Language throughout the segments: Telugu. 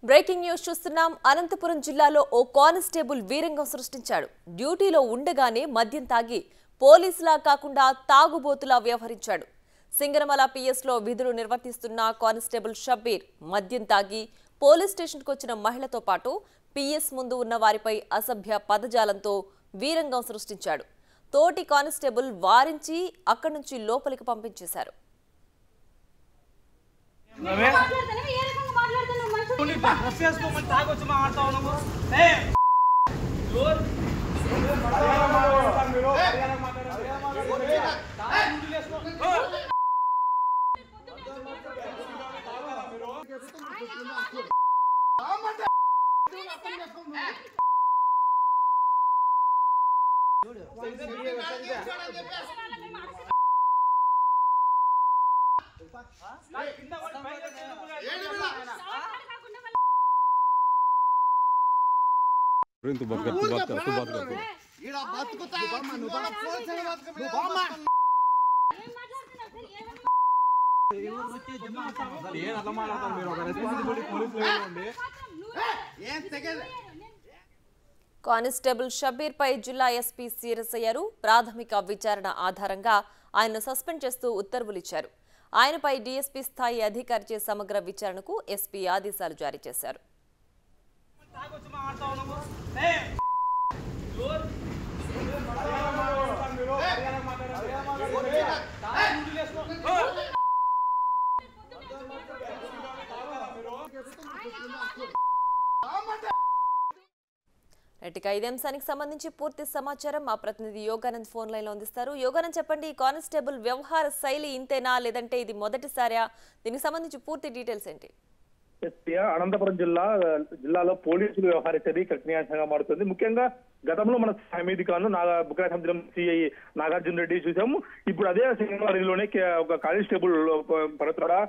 బ్రేకింగ్ న్యూస్ చూస్తున్నాం. అనంతపురం జిల్లాలో ఓ కానిస్టేబుల్ వీరంగం సృష్టించాడు. డ్యూటీలో ఉండగానే మద్యం తాగి పోలీసులా కాకుండా తాగుబోతులా వ్యవహరించాడు. సింగనమల పిఎస్లో విధులు నిర్వర్తిస్తున్న కానిస్టేబుల్ షబ్బీర్ మద్యం తాగి పోలీస్ స్టేషన్కు వచ్చిన మహిళతో పాటు పిఎస్ ముందు ఉన్న వారిపై అసభ్య పదజాలంతో వీరంగం సృష్టించాడు. తోటి కానిస్టేబుల్ వారించి అక్కడి నుంచి లోపలికి పంపించేశారు. तू बात कर కానిస్టేబుల్ షబ్బీర్ పై జిల్లా ఎస్పీ సీరియస్ అయ్యారు. ప్రాథమిక విచారణ ఆధారంగా ఆయన్ను సస్పెండ్ చేస్తూ ఉత్తర్వులు ఇచ్చారు. ఆయనపై డీఎస్పీ స్థాయి అధికారిచే సమగ్ర విచారణకు ఎస్పీ ఆదేశాలు జారీ చేశారు. ఇదే అంశానికి సంబంధించి పూర్తి సమాచారం మా ప్రతినిధి యోగానంద్ ఫోన్ లైన్ లో అందిస్తారు. యోగానంద్, చెప్పండి, కానిస్టేబుల్ వ్యవహార శైలి ఇంతేనా, లేదంటే ఇది మొదటిసారా? దీనికి సంబంధించి పూర్తి డీటెయిల్స్ ఏంటి? అనంతపురం జిల్లాలో పోలీసులు వ్యవహరించేది చర్చనీయాంశంగా మారుతుంది. ముఖ్యంగా గతంలో మన హమీద్ ఖాన్ బుక్రాసం జిల్లా సిఐ నాగార్జున రెడ్డి చూసాము. ఇప్పుడు అదే సింగనమలలోనే ఒక కానిస్టేబుల్ పరతుడా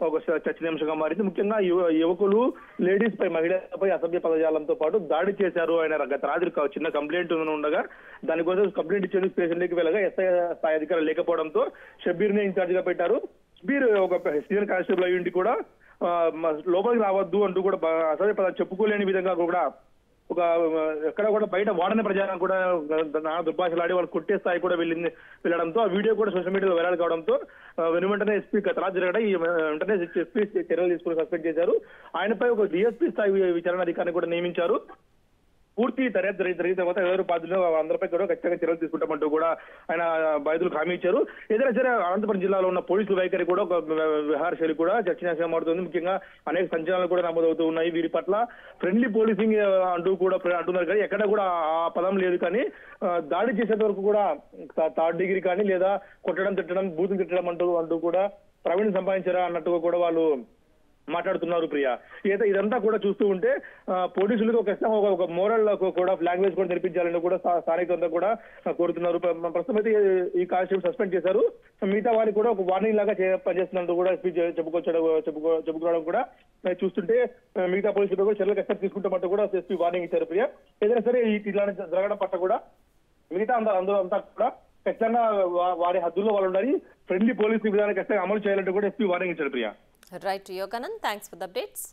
ఒక చర్చనీయాంశంగా మారింది. ముఖ్యంగా యువకులు లేడీస్ పై, మహిళలపై అసభ్య పదజాలంతో పాటు దాడి చేశారు. ఆయన గత రాత్రి చిన్న కంప్లైంట్ ఉండగా దానికోసం కంప్లైంట్ ఇచ్చేందుకు స్టేషన్ లోకి వెళ్ళగా ఎస్ఐ స్థాయి అధికారులు లేకపోవడంతో షబ్బీర్ ని ఇన్ఛార్జ్ గా పెట్టారు. షబ్బీర్ ఒక సీనియర్ కానిస్టేబుల్ అయ్యింటి కూడా లోపలికి రావద్దు అంటూ కూడా అసభ్య పదాలు చెప్పుకోలేని విధంగా కూడా ఒక ఎక్కడ కూడా బయట వాడని ప్రచారం కూడా దుర్భాషలాడి వాళ్ళు కొట్టే స్థాయి కూడా వెళ్ళడంతో ఆ వీడియో కూడా సోషల్ మీడియాలో వైరల్ కావడంతో వెంటనే ఎస్పీ గత రాత్రి జరగడం వెంటనే ఎస్పీ చర్యలు తీసుకుని సస్పెండ్ చేశారు. ఆయనపై ఒక డిఎస్పీ స్థాయి విచారణ అధికారిని కూడా నియమించారు. పూర్తి దర్యాప్తు జరిగిన తర్వాత ఎవరు బాధ్యులు అందరిపై కూడా ఖచ్చితంగా చర్యలు తీసుకుంటామంటూ కూడా ఆయన బాధితులకు హామీ ఇచ్చారు. ఏదైనా సరే అనంతపురం జిల్లాలో ఉన్న పోలీసుల వైఖరి కూడా ఒక వ్యవహార శైలి కూడా చర్చనీయాంశంగా మారుతుంది. ముఖ్యంగా అనేక సంచలనాలు కూడా నమోదవుతూ ఉన్నాయి. వీరి పట్ల ఫ్రెండ్లీ పోలీసింగ్ అంటూ కూడా అంటున్నారు, కానీ ఎక్కడ కూడా ఆ పదం లేదు. కానీ దాడి చేసేంత వరకు కూడా థర్డ్ డిగ్రీ కానీ లేదా కొట్టడం, తిట్టడం, బూతులు తిట్టడం అంటూ కూడా ప్రవీణ్ సంపాదించారా అన్నట్టుగా కూడా వాళ్ళు మాట్లాడుతున్నారు. ప్రియా, ఇదంతా కూడా చూస్తూ ఉంటే పోలీసులకు ఒక మోరల్ కూడా లాంగ్వేజ్ కూడా నేర్పించాలని కూడా స్థానికులంతా కూడా కోరుతున్నారు. ప్రస్తుతం అయితే ఈ కానిస్టేబుల్ సస్పెండ్ చేశారు. మిగతా వారికి కూడా ఒక వార్నింగ్ లాగా పనిచేస్తున్నట్టు కూడా ఎస్పీ చెప్పుకోవడం కూడా చూస్తుంటే మిగతా పోలీసులు కూడా చర్యలు ఖచ్చితంగా తీసుకుంటామంటూ కూడా ఎస్పీ వార్నింగ్ ఇచ్చారు. ప్రియా, ఏదైనా సరే ఇలాంటి జరగడం పట్ల కూడా మిగతా అందరూ అంతా కూడా ఖచ్చితంగా వారి హద్దుల్లో వాళ్ళు ఉండాలి. ఫ్రెండ్లీ పోలీసు విధానం ఖచ్చితంగా అమలు చేయాలంటూ కూడా ఎస్పీ వార్నింగ్ ఇచ్చారు. Priya, right Yoganand, thanks for the updates.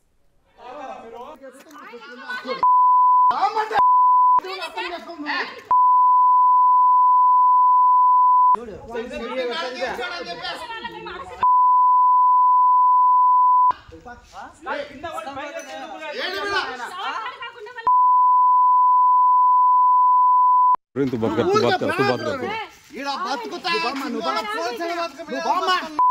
तू बात कर